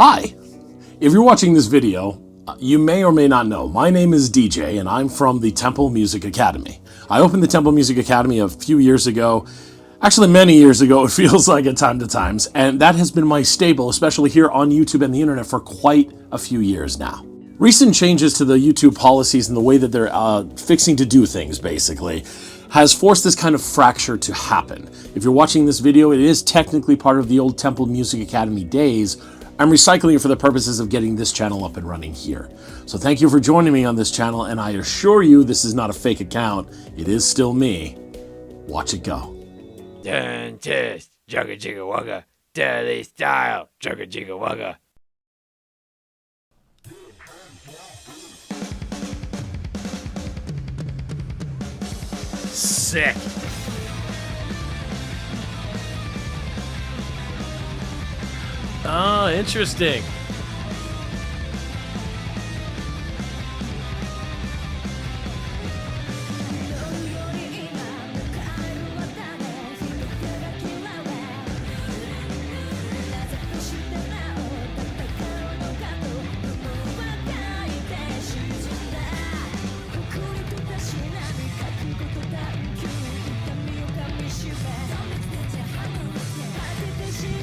Hi! If you're watching this video, you may or may not know, my name is DJ and I'm from the Temple Music Academy. I opened the Temple Music Academy a few years ago, actually many years ago it feels like at times, and that has been my staple, especially here on YouTube and the internet for quite a few years now. Recent changes to the YouTube policies and the way that they're fixing to do things, basically, has forced this kind of fracture to happen. If you're watching this video, it is technically part of the old Temple Music Academy days. I'm recycling it for the purposes of getting this channel up and running here. So thank you for joining me on this channel, and I assure you this is not a fake account. It is still me. Watch it go. Dun test, jugga jigga wugga, daily style, jugga jigga wugga. Sick. Oh, interesting.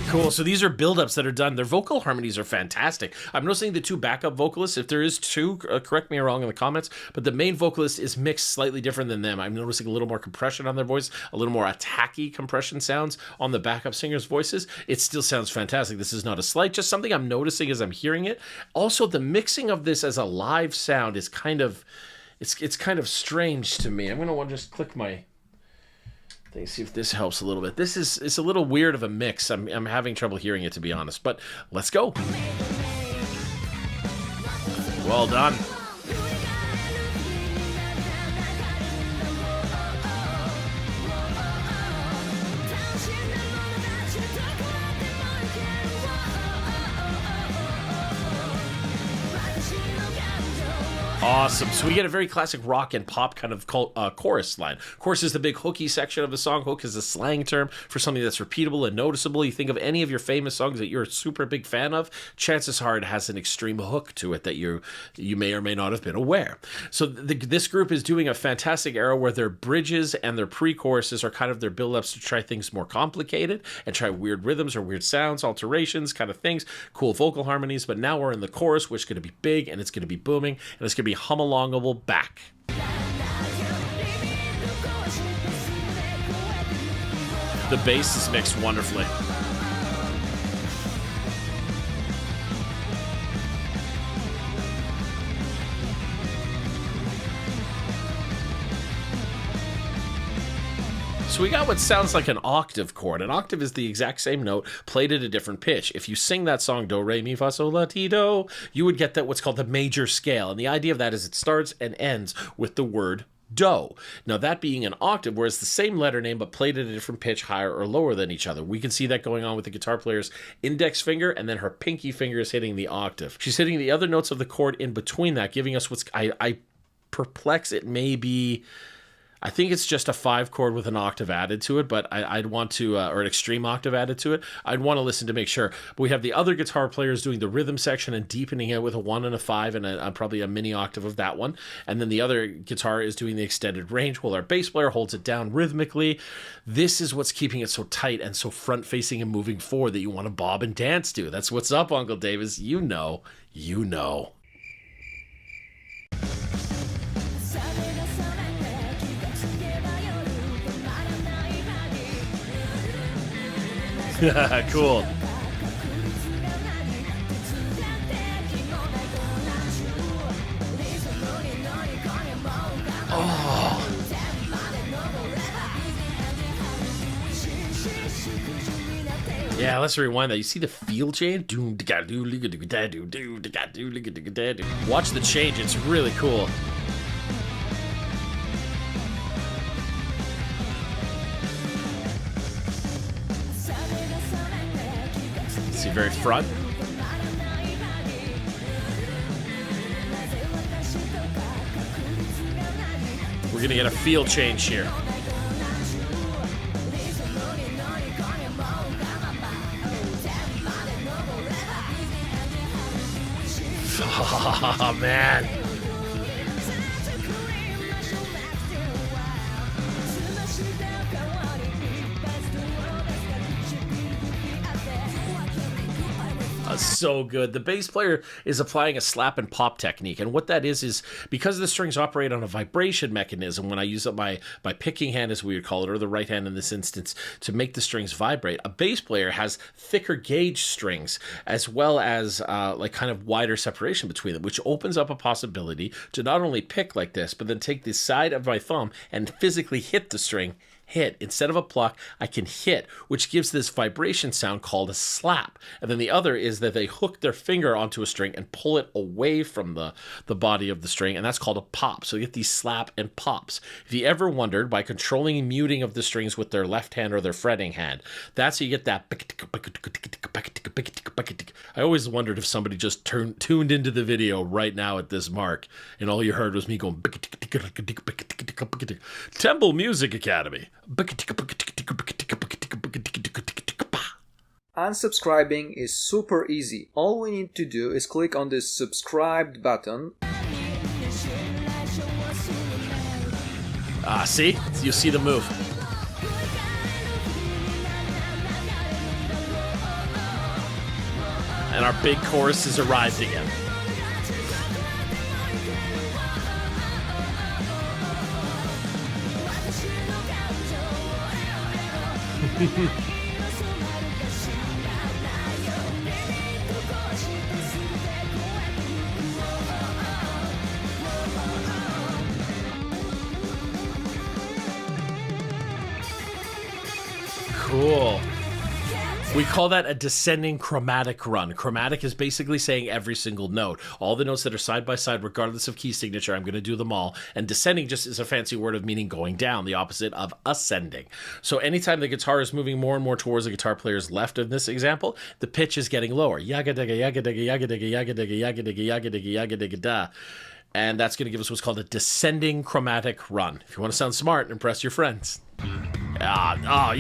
Cool, so these are build-ups that are done. Their vocal harmonies are fantastic. I'm noticing the two backup vocalists, if there is two, correct me wrong in the comments, but the main vocalist is mixed slightly different than them. I'm noticing a little more compression on their voice, a little more attacky compression sounds on the backup singers' voices. It still sounds fantastic. This is not a slight, just something I'm noticing as I'm hearing it. Also, the mixing of this as a live sound is kind of, it's kind of strange to me. I'm going to just click my... see if this helps a little bit. It's a little weird of a mix. I'm having trouble hearing it, to be honest, but let's go. Well done. Awesome. So we get a very classic rock and pop kind of chorus line. Chorus is the big hooky section of the song. Hook is a slang term for something that's repeatable and noticeable. You think of any of your famous songs that you're a super big fan of, chances are it has an extreme hook to it that you may or may not have been aware. So this group is doing a fantastic era where their bridges and their pre-choruses are kind of their build-ups to try things more complicated and try weird rhythms or weird sounds, alterations, kind of things, cool vocal harmonies. But now we're in the chorus, which is going to be big and it's going to be booming and it's going to be hum-alongable back. The bass is mixed wonderfully. So we got what sounds like an octave chord. An octave is the exact same note played at a different pitch. If you sing that song, do, re, mi, fa, sol, la, ti, do, you would get that what's called the major scale. And the idea of that is it starts and ends with the word do. Now that being an octave, whereas the same letter name but played at a different pitch, higher or lower than each other. We can see that going on with the guitar player's index finger, and then her pinky finger is hitting the octave. She's hitting the other notes of the chord in between that, giving us what's I perplex. It may be... I think it's just a 5 chord with an octave added to it, but I'd want to, or an extreme octave added to it. I'd want to listen to make sure. But we have the other guitar players doing the rhythm section and deepening it with a 1 and a 5 and probably a mini octave of that one. And then the other guitar is doing the extended range while our bass player holds it down rhythmically. This is what's keeping it so tight and so front-facing and moving forward that you want to bob and dance to. That's what's up, Uncle Davis. You know. You know. Cool. Oh. Yeah, let's rewind that. You see the feel change? Watch the change. It's really cool. See, very front. We're gonna get a feel change here. Oh, man. So good. The bass player is applying a slap and pop technique, and what that is because the strings operate on a vibration mechanism, when I use up my picking hand, as we would call it, or the right hand in this instance, to make the strings vibrate, a bass player has thicker gauge strings as well as like kind of wider separation between them, which opens up a possibility to not only pick like this, but then take the side of my thumb and physically hit the string. Hit. Instead of a pluck, I can hit, which gives this vibration sound called a slap. And then the other is that they hook their finger onto a string and pull it away from the body of the string, and that's called a pop. So you get these slap and pops. If you ever wondered, by controlling and muting of the strings with their left hand or their fretting hand, that's how you get that. I always wondered if somebody just tuned into the video right now at this mark, and all you heard was me going Temple Music Academy. Unsubscribing is super easy. All we need to do is click on this subscribed button. See? You see the move. And our big chorus has arrived again. Cool. We call that a descending chromatic run. Chromatic is basically saying every single note. All the notes that are side by side, regardless of key signature, I'm going to do them all. And descending just is a fancy word of meaning going down, the opposite of ascending. So anytime the guitar is moving more and more towards the guitar player's left in this example, the pitch is getting lower. Yaga-daga, yaga-daga, yaga-daga, yaga-daga, yaga-daga, yaga-daga, yaga-daga, da. And that's going to give us what's called a descending chromatic run. If you want to sound smart, impress your friends. Yeah. No,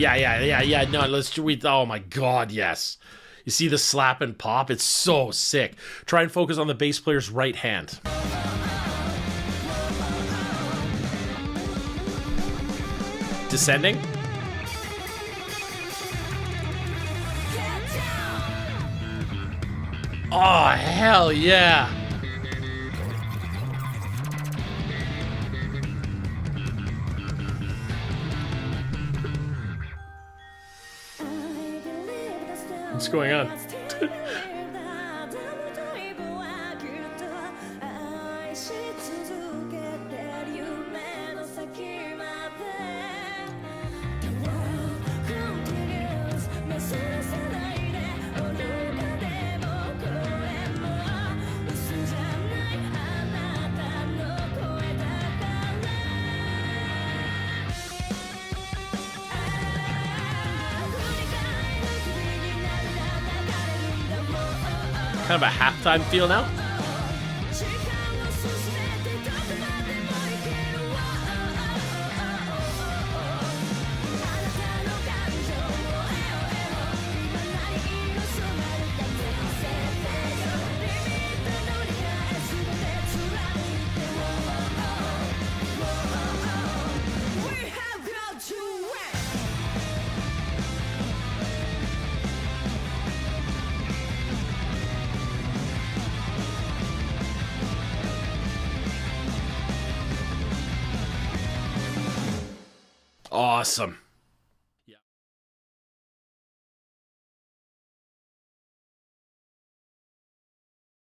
oh my God, yes. You see the slap and pop? It's so sick. Try and focus on the bass player's right hand. Descending. Oh, hell yeah. What's going on? Kind of a halftime feel now. Awesome.